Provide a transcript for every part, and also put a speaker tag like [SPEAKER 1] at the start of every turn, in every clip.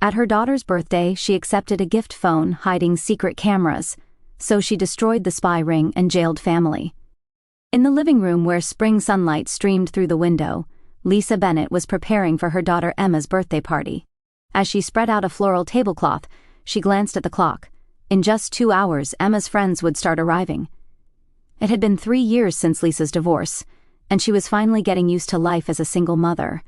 [SPEAKER 1] At her daughter's birthday, she accepted a gift phone hiding secret cameras, so she destroyed the spy ring and jailed family. In the living room where spring sunlight streamed through the window, Lisa Bennett was preparing for her daughter Emma's birthday party. As she spread out a floral tablecloth, she glanced at the clock. In just 2 hours, Emma's friends would start arriving. It had been 3 years since Lisa's divorce, and she was finally getting used to life as a single mother.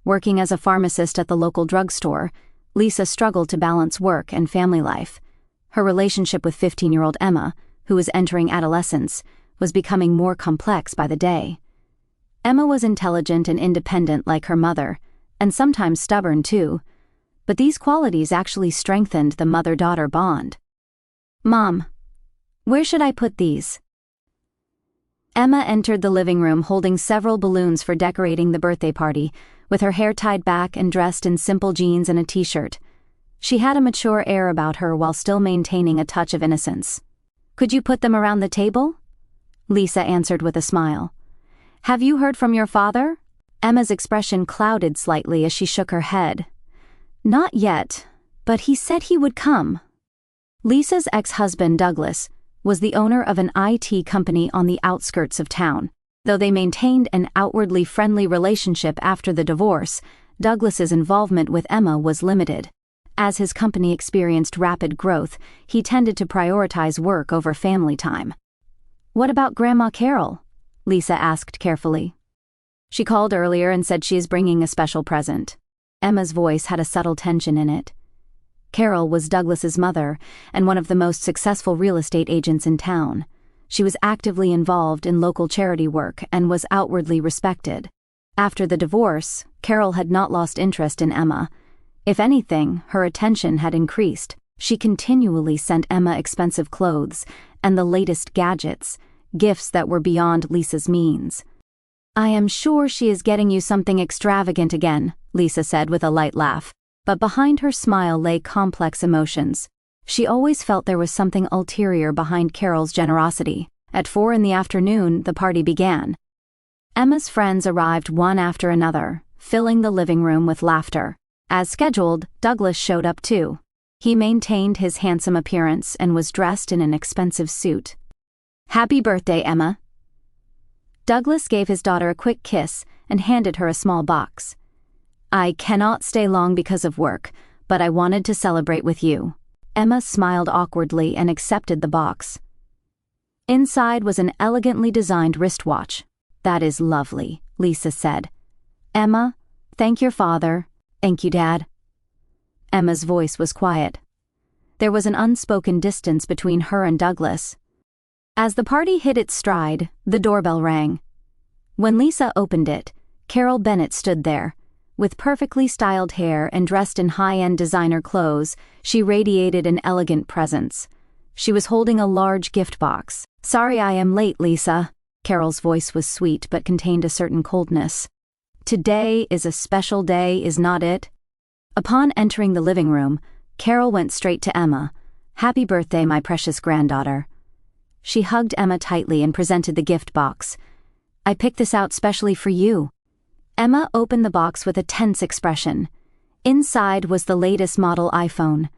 [SPEAKER 1] Working as a pharmacist at the local drugstore, Lisa struggled to balance work and family life. Her relationship with 15-year-old Emma, who was entering adolescence, was becoming more complex by the day. Emma was intelligent and independent like her mother, and sometimes stubborn too, but these qualities actually strengthened the mother-daughter bond. "Mom, where should I put these?" Emma entered the living room holding several balloons for decorating the birthday party, with her hair tied back and dressed in simple jeans and a t-shirt. She had a mature air about her while still maintaining a touch of innocence. "Could you put them around the table?" Lisa answered with a smile. "Have you heard from your father?" Emma's expression clouded slightly as she shook her head. "Not yet, but he said he would come." Lisa's ex-husband, Douglas, was the owner of an IT company on the outskirts of town. Though they maintained an outwardly friendly relationship after the divorce, Douglas's involvement with Emma was limited. As his company experienced rapid growth, he tended to prioritize work over family time. "What about Grandma Carol?" Lisa asked carefully. "She called earlier and said she is bringing a special present." Emma's voice had a subtle tension in it. Carol was Douglas's mother and one of the most successful real estate agents in town. She was actively involved in local charity work and was outwardly respected. After the divorce, Carol had not lost interest in Emma. If anything, her attention had increased. She continually sent Emma expensive clothes and the latest gadgets, gifts that were beyond Lisa's means. "I am sure she is getting you something extravagant again," Lisa said with a light laugh. But behind her smile lay complex emotions. She always felt there was something ulterior behind Carol's generosity. At 4 in the afternoon, the party began. Emma's friends arrived one after another, filling the living room with laughter. As scheduled, Douglas showed up too. He maintained his handsome appearance and was dressed in an expensive suit. "Happy birthday, Emma." Douglas gave his daughter a quick kiss and handed her a small box. "I cannot stay long because of work, but I wanted to celebrate with you." Emma smiled awkwardly and accepted the box. Inside was an elegantly designed wristwatch. "That is lovely," Lisa said. "Emma, thank your father." "Thank you, Dad." Emma's voice was quiet. There was an unspoken distance between her and Douglas. As the party hit its stride, the doorbell rang. When Lisa opened it, Carol Bennett stood there. With perfectly styled hair and dressed in high-end designer clothes, she radiated an elegant presence. She was holding a large gift box. "Sorry I am late, Lisa." Carol's voice was sweet but contained a certain coldness. "Today is a special day, is not it?" Upon entering the living room, Carol went straight to Emma. "Happy birthday, my precious granddaughter." She hugged Emma tightly and presented the gift box. "I picked this out specially for you." Emma opened the box with a tense expression. Inside was the latest model iPhone.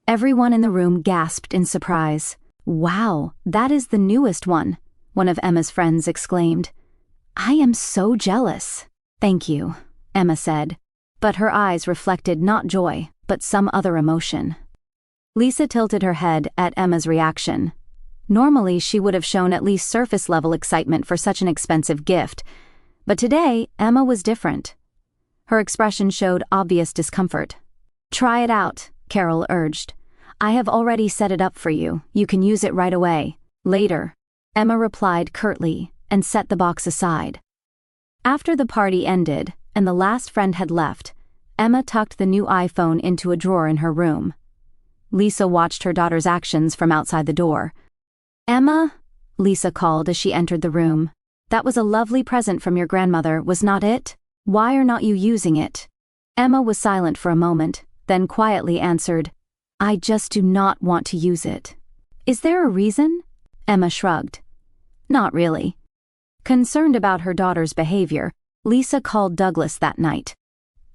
[SPEAKER 1] Everyone in the room gasped in surprise. "Wow, that is the newest one," one of Emma's friends exclaimed. "I am so jealous." "Thank you," Emma said, but her eyes reflected not joy, but some other emotion. Lisa tilted her head at Emma's reaction. Normally, she would have shown at least surface-level excitement for such an expensive gift, but today, Emma was different. Her expression showed obvious discomfort. "Try it out," Carol urged. "I have already set it up for you. You can use it right away." "Later," Emma replied curtly and set the box aside. After the party ended and the last friend had left, Emma tucked the new iPhone into a drawer in her room. Lisa watched her daughter's actions from outside the door. "Emma," Lisa called as she entered the room. "That was a lovely present from your grandmother, was not it? Why are not you using it?" Emma was silent for a moment, then quietly answered, "I just do not want to use it." "Is there a reason?" Emma shrugged. "Not really." Concerned about her daughter's behavior, Lisa called Douglas that night.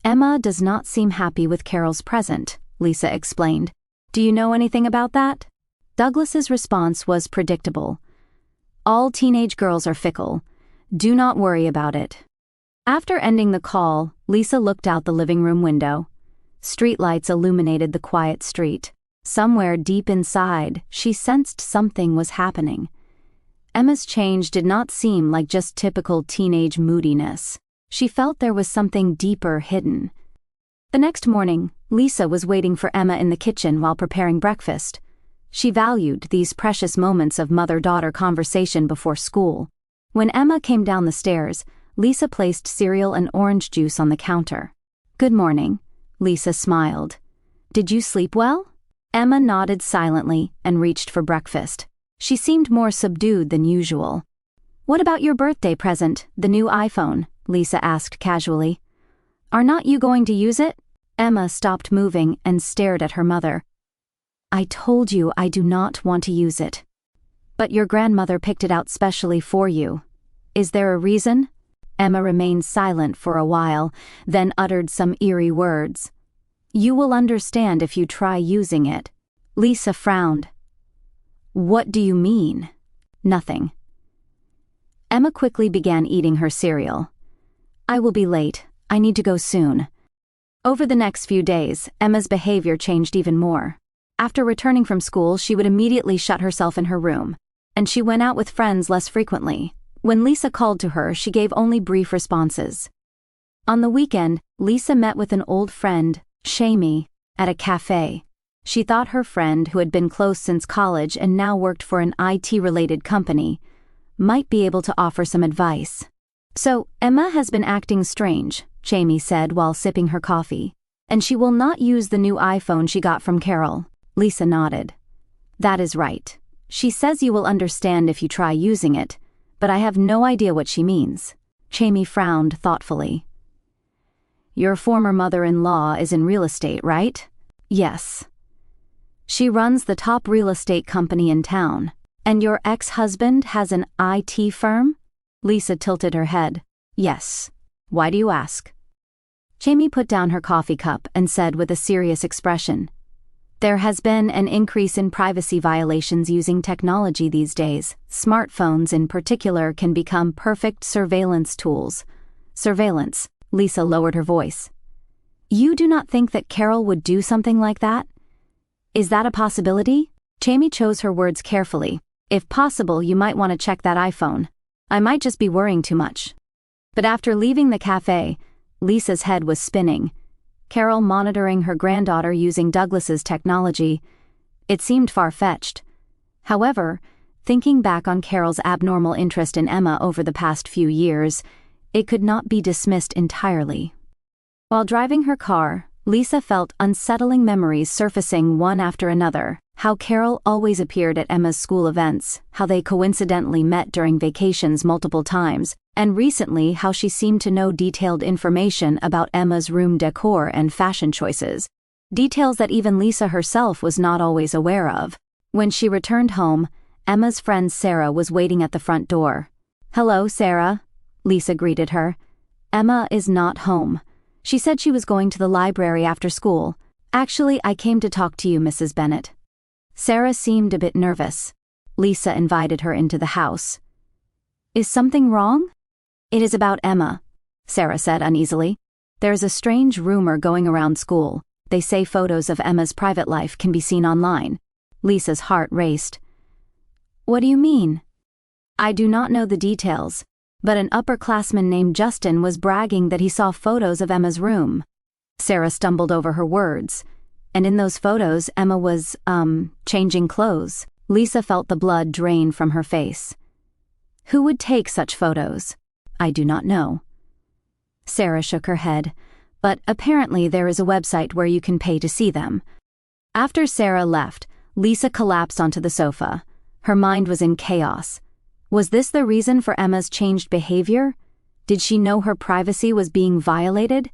[SPEAKER 1] Emma does not seem happy with Carol's present, Lisa explained. Do you know anything about that? Douglas's response was predictable. All teenage girls are fickle. Do not worry about it. After ending the call, Lisa looked out the living room window. Streetlights illuminated the quiet street. Somewhere deep inside, she sensed something was happening. Emma's change did not seem like just typical teenage moodiness. She felt there was something deeper hidden. The next morning, Lisa was waiting for Emma in the kitchen while preparing breakfast. She valued these precious moments of mother-daughter conversation before school. When Emma came down the stairs, Lisa placed cereal and orange juice on the counter. Good morning, Lisa smiled. Did you sleep well? Emma nodded silently and reached for breakfast. She seemed more subdued than usual. What about your birthday present, the new iPhone? Lisa asked casually. Are not you going to use it? Emma stopped moving and stared at her mother. I told you I do not want to use it. But your grandmother picked it out specially for you. Is there a reason? Emma remained silent for a while, then uttered some eerie words. You will understand if you try using it. Lisa frowned. What do you mean? Nothing. Emma quickly began eating her cereal. I will be late. I need to go soon. Over the next few days, Emma's behavior changed even more. After returning from school, she would immediately shut herself in her room, and she went out with friends less frequently. When Lisa called to her, she gave only brief responses. On the weekend, Lisa met with an old friend, Shamie, at a cafe. She thought her friend, who had been close since college and now worked for an IT-related company, might be able to offer some advice. So, Emma has been acting strange, Shamie said while sipping her coffee. And she will not use the new iPhone she got from Carol. Lisa nodded. That is right. She says you will understand if you try using it, but I have no idea what she means. Shamie frowned thoughtfully. Your former mother-in-law is in real estate, right? Yes. She runs the top real estate company in town. And your ex-husband has an IT firm? Lisa tilted her head. Yes. Why do you ask? Shamie put down her coffee cup and said with a serious expression, There has been an increase in privacy violations using technology these days. Smartphones in particular can become perfect surveillance tools. Surveillance. Lisa lowered her voice. You do not think that Carol would do something like that? Is that a possibility? Shamie chose her words carefully. If possible, you might want to check that iPhone. I might just be worrying too much. But after leaving the cafe, Lisa's head was spinning. Carol monitoring her granddaughter using Douglas's technology. It seemed far-fetched. However, thinking back on Carol's abnormal interest in Emma over the past few years, it could not be dismissed entirely. While driving her car, Lisa felt unsettling memories surfacing one after another. How Carol always appeared at Emma's school events, how they coincidentally met during vacations multiple times, and recently how she seemed to know detailed information about Emma's room decor and fashion choices. Details that even Lisa herself was not always aware of. When she returned home, Emma's friend Sarah was waiting at the front door. Hello, Sarah, Lisa greeted her. Emma is not home. She said she was going to the library after school. Actually, I came to talk to you, Mrs. Bennett. Sarah seemed a bit nervous. Lisa invited her into the house. Is something wrong? It is about Emma, Sarah said uneasily. There's a strange rumor going around school. They say photos of Emma's private life can be seen online. Lisa's heart raced. What do you mean? I do not know the details, but an upperclassman named Justin was bragging that he saw photos of Emma's room. Sarah stumbled over her words. And in those photos, Emma was, changing clothes. Lisa felt the blood drain from her face. Who would take such photos? I do not know. Sarah shook her head, but apparently there is a website where you can pay to see them. After Sarah left, Lisa collapsed onto the sofa. Her mind was in chaos. Was this the reason for Emma's changed behavior? Did she know her privacy was being violated?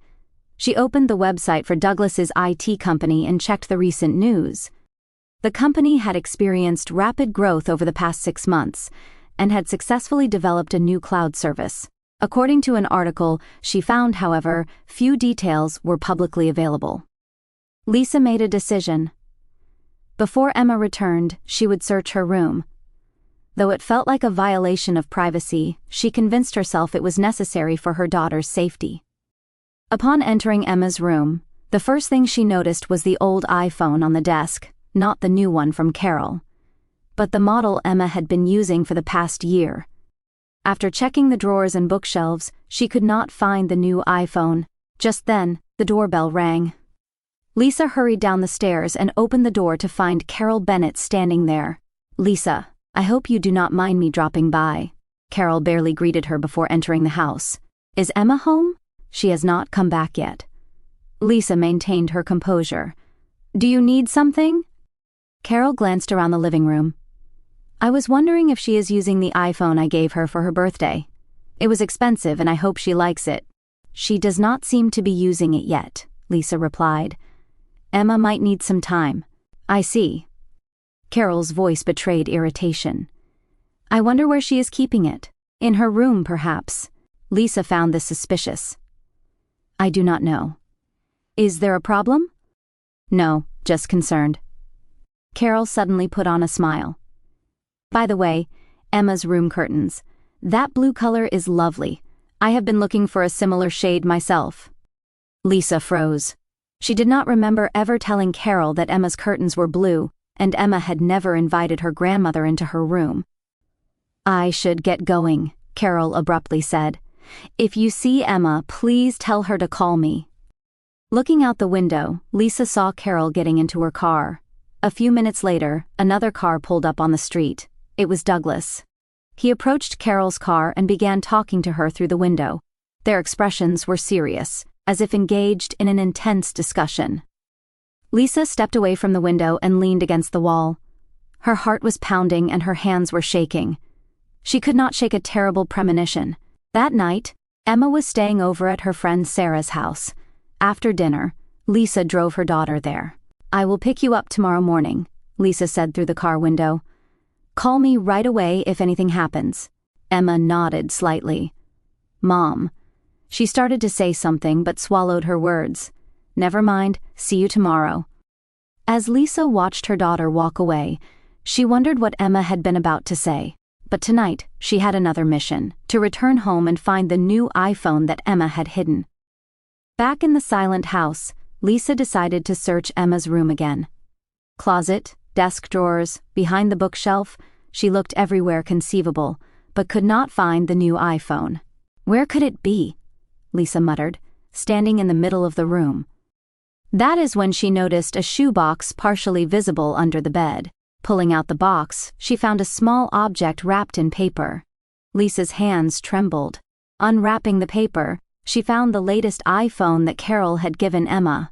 [SPEAKER 1] She opened the website for Douglas's IT company and checked the recent news. The company had experienced rapid growth over the past 6 months and had successfully developed a new cloud service. According to an article she found, however, few details were publicly available. Lisa made a decision. Before Emma returned, she would search her room. Though it felt like a violation of privacy, she convinced herself it was necessary for her daughter's safety. Upon entering Emma's room, the first thing she noticed was the old iPhone on the desk, not the new one from Carol, but the model Emma had been using for the past year. After checking the drawers and bookshelves, she could not find the new iPhone. Just then, the doorbell rang. Lisa hurried down the stairs and opened the door to find Carol Bennett standing there. "Lisa, I hope you do not mind me dropping by." Carol barely greeted her before entering the house. "Is Emma home? She has not come back yet." Lisa maintained her composure. "Do you need something?" Carol glanced around the living room. "I was wondering if she is using the iPhone I gave her for her birthday. It was expensive and I hope she likes it." "She does not seem to be using it yet," Lisa replied. "Emma might need some time." "I see." Carol's voice betrayed irritation. "I wonder where she is keeping it. In her room, perhaps." Lisa found this suspicious. "I do not know." "Is there a problem?" "No, just concerned." Carol suddenly put on a smile. "By the way, Emma's room curtains. That blue color is lovely. I have been looking for a similar shade myself." Lisa froze. She did not remember ever telling Carol that Emma's curtains were blue, and Emma had never invited her grandmother into her room. "I should get going," Carol abruptly said. "If you see Emma, please tell her to call me." Looking out the window, Lisa saw Carol getting into her car. A few minutes later, another car pulled up on the street. It was Douglas. He approached Carol's car and began talking to her through the window. Their expressions were serious, as if engaged in an intense discussion. Lisa stepped away from the window and leaned against the wall. Her heart was pounding and her hands were shaking. She could not shake a terrible premonition. That night, Emma was staying over at her friend Sarah's house. After dinner, Lisa drove her daughter there. "I will pick you up tomorrow morning," Lisa said through the car window. "Call me right away if anything happens." Emma nodded slightly. "Mom." She started to say something but swallowed her words. "Never mind, see you tomorrow." As Lisa watched her daughter walk away, she wondered what Emma had been about to say. But tonight, she had another mission: to return home and find the new iPhone that Emma had hidden. Back in the silent house, Lisa decided to search Emma's room again. Closet, desk drawers, behind the bookshelf, she looked everywhere conceivable, but could not find the new iPhone. "Where could it be?" Lisa muttered, standing in the middle of the room. That is when she noticed a shoebox partially visible under the bed. Pulling out the box, she found a small object wrapped in paper. Lisa's hands trembled. Unwrapping the paper, she found the latest iPhone that Carol had given Emma.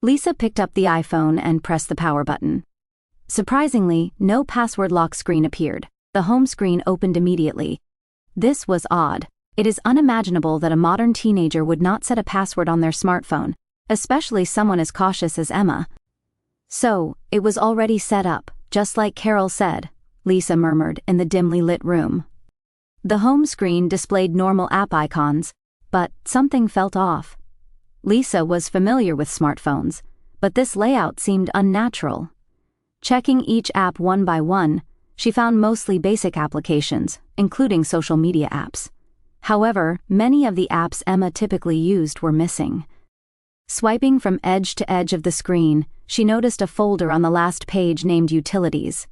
[SPEAKER 1] Lisa picked up the iPhone and pressed the power button. Surprisingly, no password lock screen appeared. The home screen opened immediately. This was odd. It is unimaginable that a modern teenager would not set a password on their smartphone, especially someone as cautious as Emma. So, it was already set up, just like Carol said, Lisa murmured in the dimly lit room. The home screen displayed normal app icons, but something felt off. Lisa was familiar with smartphones, but this layout seemed unnatural. Checking each app one by one, she found mostly basic applications, including social media apps. However, many of the apps Emma typically used were missing. Swiping from edge to edge of the screen, she noticed a folder on the last page named Utilities.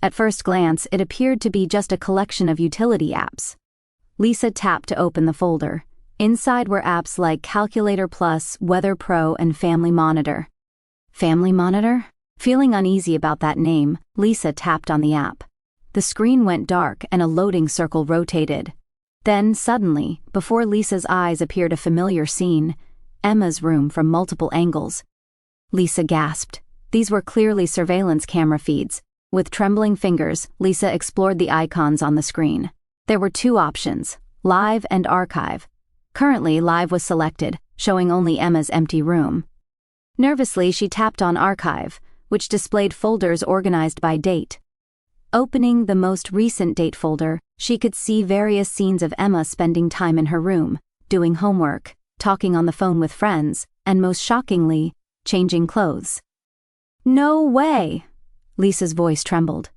[SPEAKER 1] At first glance, it appeared to be just a collection of utility apps. Lisa tapped to open the folder. Inside were apps like Calculator Plus, Weather Pro, and Family Monitor. Family Monitor? Feeling uneasy about that name, Lisa tapped on the app. The screen went dark and a loading circle rotated. Then, suddenly, before Lisa's eyes appeared a familiar scene: Emma's room from multiple angles. Lisa gasped. These were clearly surveillance camera feeds. With trembling fingers, Lisa explored the icons on the screen. There were two options: Live and Archive. Currently, Live was selected, showing only Emma's empty room. Nervously, she tapped on Archive, which displayed folders organized by date. Opening the most recent date folder, She could see various scenes of Emma spending time in her room, doing homework, talking on the phone with friends, and most shockingly, changing clothes. "No way!" Lisa's voice trembled.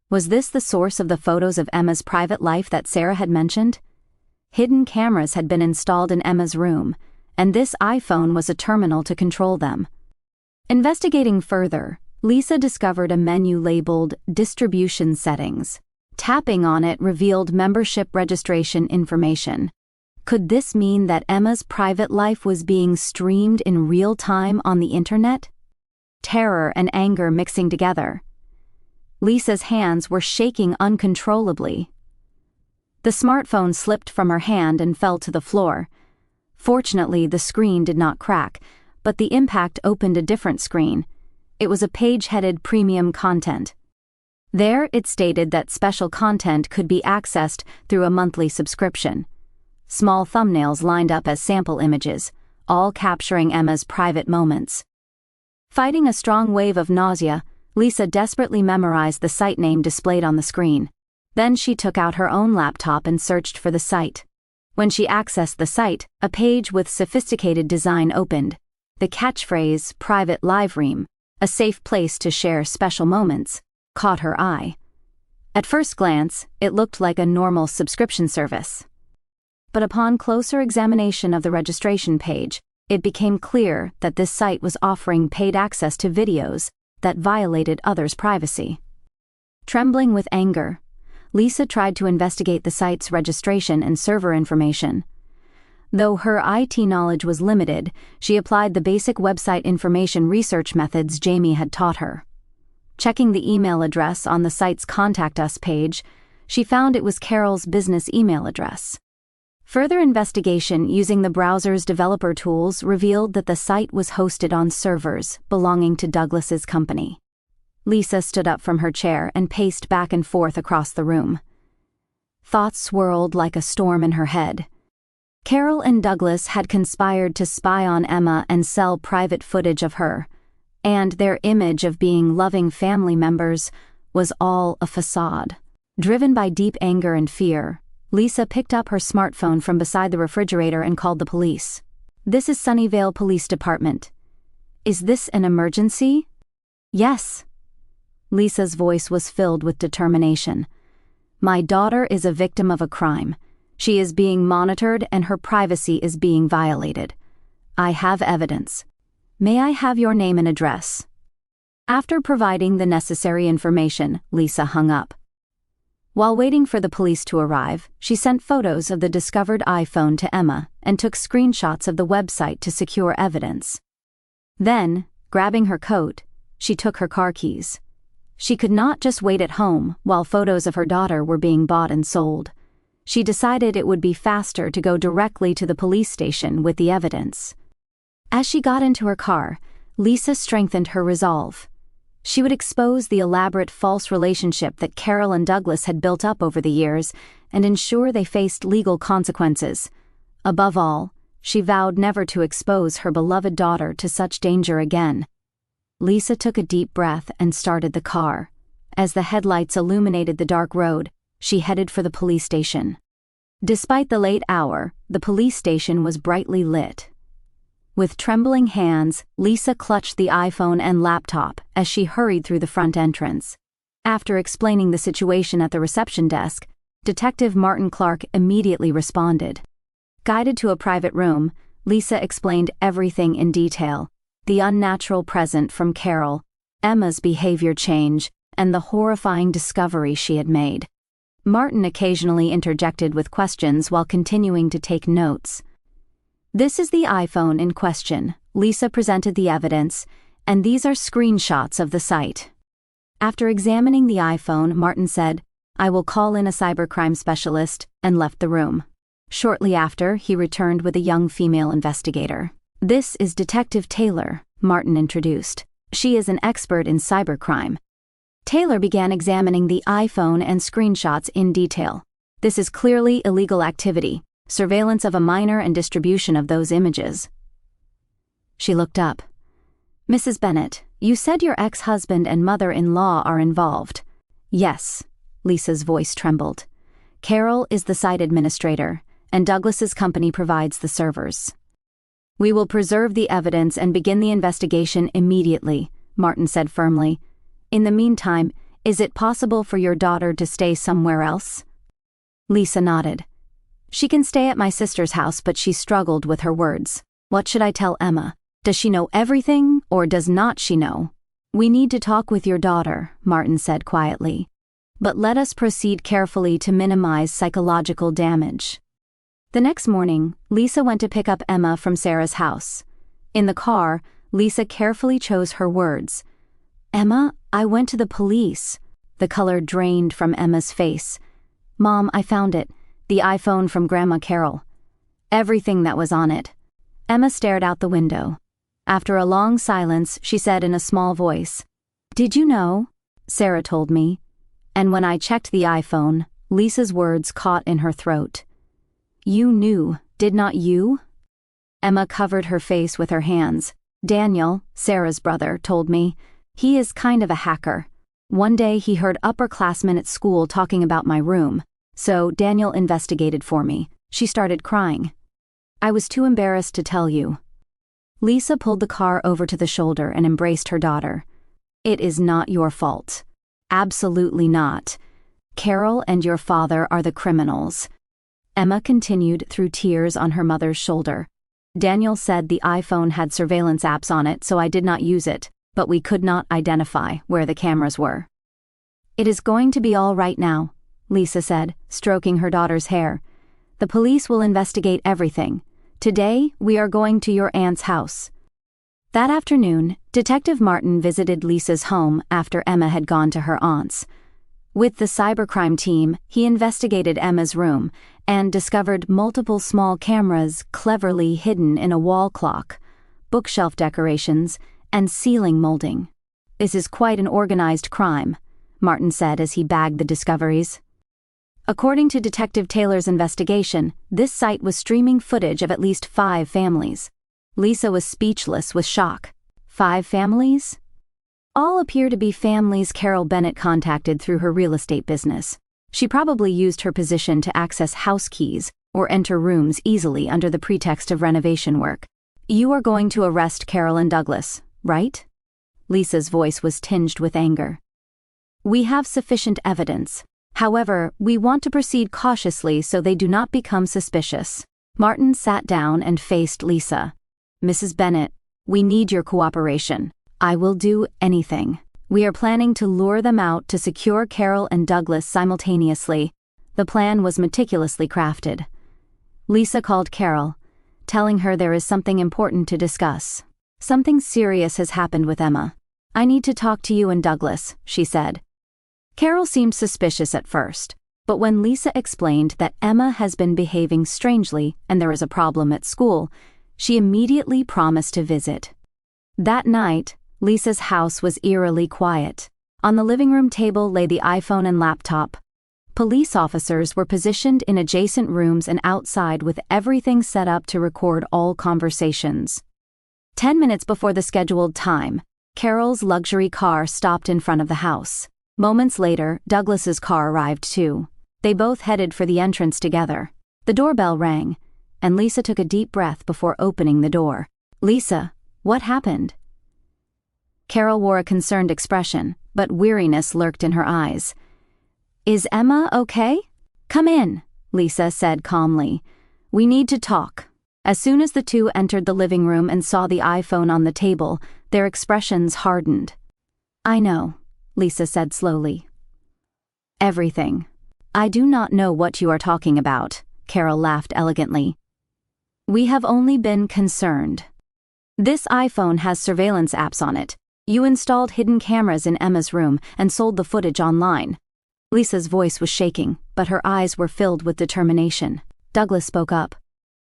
[SPEAKER 1] Was this the source of the photos of Emma's private life that Sarah had mentioned? Hidden cameras had been installed in Emma's room, and this iPhone was a terminal to control them. Investigating further, Lisa discovered a menu labeled Distribution Settings. Tapping on it revealed membership registration information. Could this mean that Emma's private life was being streamed in real time on the internet? Terror and anger mixing together. Lisa's hands were shaking uncontrollably. The smartphone slipped from her hand and fell to the floor. Fortunately, the screen did not crack, but the impact opened a different screen. It was a page headed Premium Content. There it stated that special content could be accessed through a monthly subscription. Small thumbnails lined up as sample images, all capturing Emma's private moments. Fighting a strong wave of nausea, Lisa desperately memorized the site name displayed on the screen. Then she took out her own laptop and searched for the site. When she accessed the site, a page with sophisticated design opened. The catchphrase, "Private Live Ream," a safe place to share special moments, caught her eye. At first glance, it looked like a normal subscription service. But upon closer examination of the registration page, it became clear that this site was offering paid access to videos that violated others' privacy. Trembling with anger, Lisa tried to investigate the site's registration and server information. Though her IT knowledge was limited, she applied the basic website information research methods Jamie had taught her. Checking the email address on the site's Contact Us page, she found it was Carol's business email address. Further investigation using the browser's developer tools revealed that the site was hosted on servers belonging to Douglas's company. Lisa stood up from her chair and paced back and forth across the room. Thoughts swirled like a storm in her head. Carol and Douglas had conspired to spy on Emma and sell private footage of her, and their image of being loving family members was all a facade. Driven by deep anger and fear, Lisa picked up her smartphone from beside the refrigerator and called the police. "This is Sunnyvale Police Department. Is this an emergency?" "Yes." Lisa's voice was filled with determination. "My daughter is a victim of a crime. She is being monitored and her privacy is being violated. I have evidence. May I have your name and address?" After providing the necessary information, Lisa hung up. While waiting for the police to arrive, she sent photos of the discovered iPhone to Emma and took screenshots of the website to secure evidence. Then, grabbing her coat, she took her car keys. She could not just wait at home while photos of her daughter were being bought and sold. She decided it would be faster to go directly to the police station with the evidence. As she got into her car, Lisa strengthened her resolve. She would expose the elaborate false relationship that Carol and Douglas had built up over the years and ensure they faced legal consequences. Above all, she vowed never to expose her beloved daughter to such danger again. Lisa took a deep breath and started the car. As the headlights illuminated the dark road, she headed for the police station. Despite the late hour, the police station was brightly lit. With trembling hands, Lisa clutched the iPhone and laptop as she hurried through the front entrance. After explaining the situation at the reception desk, Detective Martin Clark immediately responded. Guided to a private room, Lisa explained everything in detail: the unnatural present from Carol, Emma's behavior change, and the horrifying discovery she had made. Martin occasionally interjected with questions while continuing to take notes. "This is the iPhone in question," Lisa presented the evidence, "and these are screenshots of the site." After examining the iPhone, Martin said, "I will call in a cybercrime specialist," and left the room. Shortly after, he returned with a young female investigator. "This is Detective Taylor," Martin introduced. "She is an expert in cybercrime." Taylor began examining the iPhone and screenshots in detail. "This is clearly illegal activity. Surveillance of a minor and distribution of those images." She looked up. "Mrs. Bennett, you said your ex-husband and mother-in-law are involved." "Yes," Lisa's voice trembled. Carol is the site administrator, and Douglas's company provides the servers. We will preserve the evidence and begin the investigation immediately, Martin said firmly. In the meantime, is it possible for your daughter to stay somewhere else? Lisa nodded. She can stay at my sister's house, but she struggled with her words. What should I tell Emma? Does she know everything, or does not she know? We need to talk with your daughter, Martin said quietly. But let us proceed carefully to minimize psychological damage. The next morning, Lisa went to pick up Emma from Sarah's house. In the car, Lisa carefully chose her words. Emma, I went to the police. The color drained from Emma's face. Mom, I found it. The iPhone from Grandma Carol. Everything that was on it. Emma stared out the window. After a long silence, she said in a small voice, Did you know? Sarah told me. And when I checked the iPhone, Lisa's words caught in her throat. You knew, did not you? Emma covered her face with her hands. Daniel, Sarah's brother, told me. He is kind of a hacker. One day he heard upperclassmen at school talking about my room, so Daniel investigated for me. She started crying. I was too embarrassed to tell you. Lisa pulled the car over to the shoulder and embraced her daughter. It is not your fault. Absolutely not. Carol and your father are the criminals. Emma continued through tears on her mother's shoulder. Daniel said the iPhone had surveillance apps on it, so I did not use it, but we could not identify where the cameras were. It is going to be all right now, Lisa said, stroking her daughter's hair. The police will investigate everything. Today, we are going to your aunt's house. That afternoon, Detective Martin visited Lisa's home after Emma had gone to her aunt's. With the cybercrime team, he investigated Emma's room and discovered multiple small cameras cleverly hidden in a wall clock, bookshelf decorations, and ceiling molding. This is quite an organized crime, Martin said as he bagged the discoveries. According to Detective Taylor's investigation, this site was streaming footage of at least 5 families. Lisa was speechless with shock. 5 families? All appear to be families Carol Bennett contacted through her real estate business. She probably used her position to access house keys or enter rooms easily under the pretext of renovation work. You are going to arrest Carol and Douglas, right? Lisa's voice was tinged with anger. We have sufficient evidence. However, we want to proceed cautiously so they do not become suspicious. Martin sat down and faced Lisa. Mrs. Bennett, we need your cooperation. I will do anything. We are planning to lure them out to secure Carol and Douglas simultaneously. The plan was meticulously crafted. Lisa called Carol, telling her there is something important to discuss. Something serious has happened with Emma. I need to talk to you and Douglas, she said. Carol seemed suspicious at first, but when Lisa explained that Emma has been behaving strangely and there is a problem at school, she immediately promised to visit. That night, Lisa's house was eerily quiet. On the living room table lay the iPhone and laptop. Police officers were positioned in adjacent rooms and outside with everything set up to record all conversations. 10 minutes before the scheduled time, Carol's luxury car stopped in front of the house. Moments later, Douglas's car arrived too. They both headed for the entrance together. The doorbell rang, and Lisa took a deep breath before opening the door. Lisa, what happened? Carol wore a concerned expression, but weariness lurked in her eyes. Is Emma okay? Come in, Lisa said calmly. We need to talk. As soon as the two entered the living room and saw the iPhone on the table, their expressions hardened. I know, Lisa said slowly. Everything. I do not know what you are talking about, Carol laughed elegantly. We have only been concerned. This iPhone has surveillance apps on it. You installed hidden cameras in Emma's room and sold the footage online. Lisa's voice was shaking, but her eyes were filled with determination. Douglas spoke up.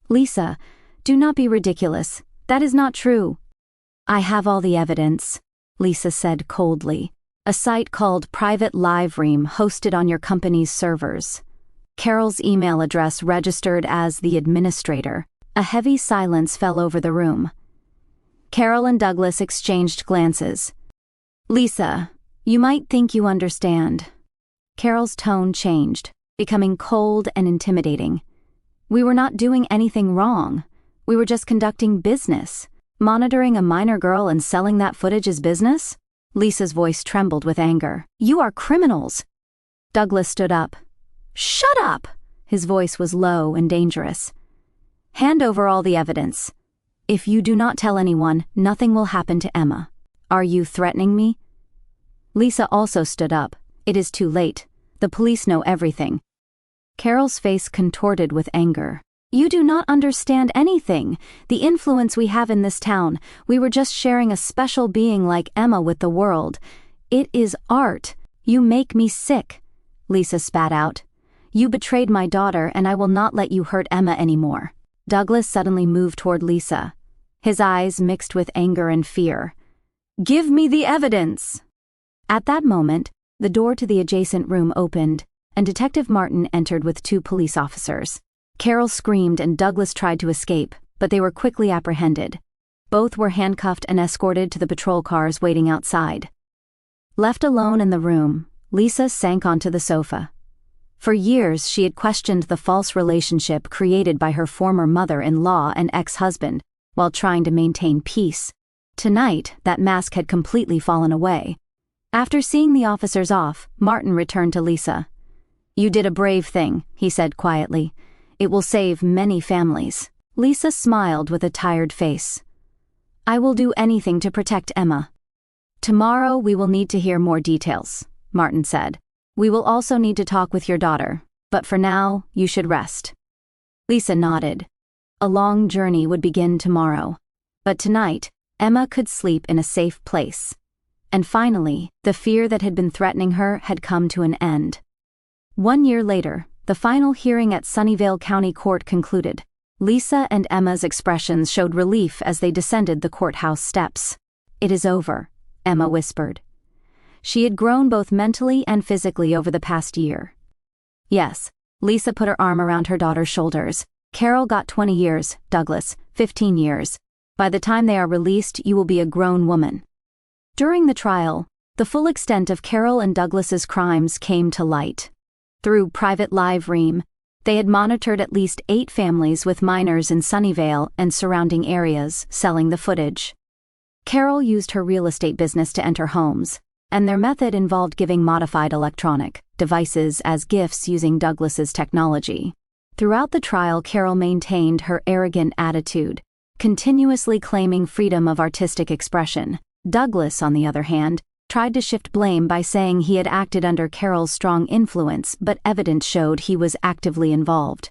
[SPEAKER 1] Lisa, do not be ridiculous. That is not true. I have all the evidence, Lisa said coldly. A site called Private Live Ream hosted on your company's servers. Carol's email address registered as the administrator. A heavy silence fell over the room. Carol and Douglas exchanged glances. Lisa, you might think you understand. Carol's tone changed. becoming cold and intimidating. We were not doing anything wrong. We were just conducting business. Monitoring a minor girl and selling that footage as business? Lisa's voice trembled with anger. You are criminals. Douglas stood up. Shut up! His voice was low and dangerous. Hand over all the evidence. If you do not tell anyone, nothing will happen to Emma. Are you threatening me? Lisa also stood up. It is too late. The police know everything. Carol's face contorted with anger. You do not understand anything. The influence we have in this town. We were just sharing a special being like Emma with the world. It is art. You make me sick. Lisa spat out. You betrayed my daughter, and I will not let you hurt Emma anymore. Douglas suddenly moved toward Lisa. His eyes mixed with anger and fear. Give me the evidence! At that moment, the door to the adjacent room opened, and Detective Martin entered with 2 police officers. Carol screamed and Douglas tried to escape, but they were quickly apprehended. Both were handcuffed and escorted to the patrol cars waiting outside. Left alone in the room, Lisa sank onto the sofa. For years, she had questioned the false relationship created by her former mother-in-law and ex-husband while trying to maintain peace. Tonight, that mask had completely fallen away. After seeing the officers off, Martin returned to Lisa. You did a brave thing, he said quietly. It will save many families. Lisa smiled with a tired face. I will do anything to protect Emma. Tomorrow we will need to hear more details, Martin said. We will also need to talk with your daughter, but for now, you should rest. Lisa nodded. A long journey would begin tomorrow, but tonight, Emma could sleep in a safe place. And finally, the fear that had been threatening her had come to an end. 1 year later, the final hearing at Sunnyvale County Court concluded. Lisa and Emma's expressions showed relief as they descended the courthouse steps. It is over, Emma whispered. She had grown both mentally and physically over the past year. Yes, Lisa put her arm around her daughter's shoulders. Carol got 20 years, Douglas, 15 years. By the time they are released, you will be a grown woman. During the trial, the full extent of Carol and Douglas's crimes came to light. Through private live ream, they had monitored at least 8 families with minors in Sunnyvale and surrounding areas, selling the footage. Carol used her real estate business to enter homes, and their method involved giving modified electronic devices as gifts using Douglas's technology. Throughout the trial, Carol maintained her arrogant attitude, continuously claiming freedom of artistic expression. Douglas, on the other hand, tried to shift blame by saying he had acted under Carol's strong influence, but evidence showed he was actively involved.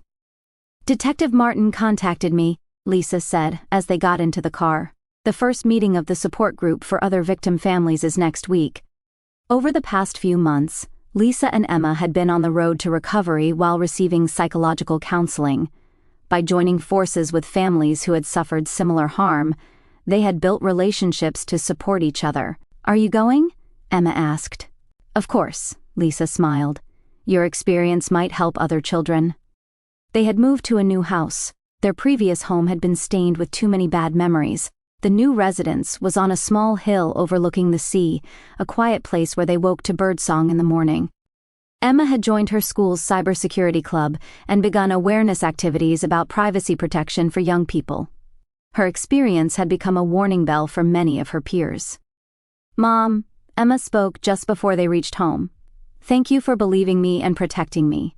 [SPEAKER 1] Detective Martin contacted me, Lisa said as they got into the car. The first meeting of the support group for other victim families is next week. Over the past few months, Lisa and Emma had been on the road to recovery while receiving psychological counseling. By joining forces with families who had suffered similar harm, they had built relationships to support each other. Are you going? Emma asked. Of course, Lisa smiled. Your experience might help other children. They had moved to a new house. Their previous home had been stained with too many bad memories. The new residence was on a small hill overlooking the sea, a quiet place where they woke to birdsong in the morning. Emma had joined her school's cybersecurity club and begun awareness activities about privacy protection for young people. Her experience had become a warning bell for many of her peers. Mom, Emma spoke just before they reached home. Thank you for believing me and protecting me.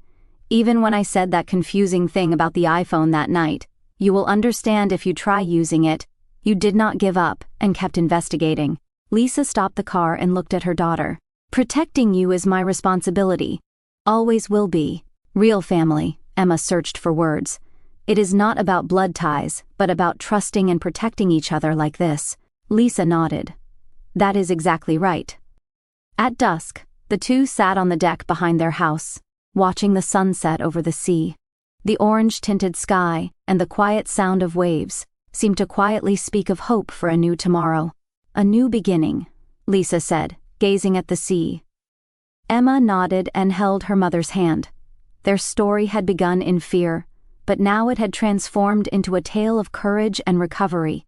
[SPEAKER 1] Even when I said that confusing thing about the iPhone that night, you will understand if you try using it. You did not give up and kept investigating. Lisa stopped the car and looked at her daughter. Protecting you is my responsibility. Always will be. Real family, Emma searched for words. It is not about blood ties, but about trusting and protecting each other like this. Lisa nodded. That is exactly right. At dusk, the two sat on the deck behind their house, watching the sunset over the sea. The orange-tinted sky and the quiet sound of waves seemed to quietly speak of hope for a new tomorrow. A new beginning, Lisa said, gazing at the sea. Emma nodded and held her mother's hand. Their story had begun in fear, but now it had transformed into a tale of courage and recovery.